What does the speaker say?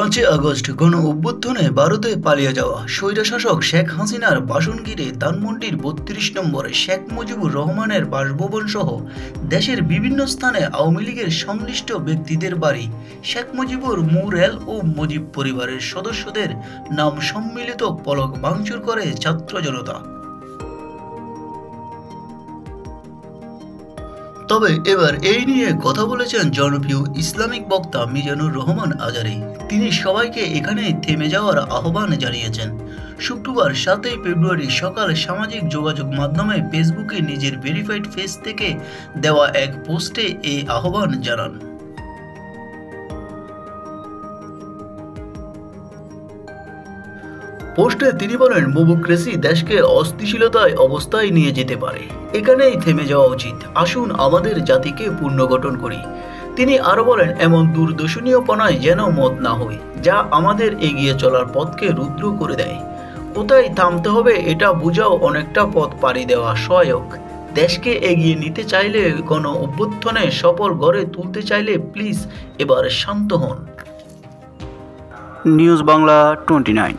5 August গণ অভ্যুত্থানে ভারতে পালিয়ে যাওয়া স্বৈরশাসক শেখ হাসিনার বাসনগিরে ধানমন্ডির ৩২ নম্বরে শেখ মুজিবুর রহমানের বাসভবন সহ দেশের বিভিন্ন স্থানে আওয়ামী লীগের সংশ্লিষ্ট ব্যক্তিদের বাড়ি, শেখ মুজিবুর মুরাল ও মুজিব পরিবারের সদস্যদের নাম সম্মিলিত ফলক ভাঙচুর করে ছাত্র জনতা। তবে এবার এই নিয়ে কথা বলেছেন জনপ্রিয় ইসলামিক বক্তা মিজানুর রহমান আজারি। তিনি সবাইকে এখানে থেমে যাওয়ার আহ্বান জানিয়েছেন। শুক্রবার ৭ ফেব্রুয়ারি সকালে সামাজিক যোগাযোগ মাধ্যমে ফেসবুকে নিজের ভেরিফাইড পেজ থেকে দেওয়া এক পোস্টে এই আহ্বান জানান। পোস্টে তিনি বলেন, ডেমোক্রেসি দেশকে অস্থিতিশীলতায় অবস্থায় নিয়ে যেতে পারে, এখানেই থেমে যাওয়া উচিত। আসুন আমাদের জাতিকে পুনর্গঠন করি। তিনি আরো বলেন, এমন দুর্দশনীয়পনায় যেন মত না হয় যা আমাদের এগিয়ে চলার পথকে রুদ্ধ করে দেয়। কোথায় থামতে হবে এটা বোঝাও অনেকটা পথ পাড়ি দেওয়া সহায়ক। দেশকে এগিয়ে নিতে চাইলে, গণ অভ্যুত্থানে সফল গড়ে তুলতে চাইলে প্লিজ এবার শান্ত হন। নিউজ বাংলা 29।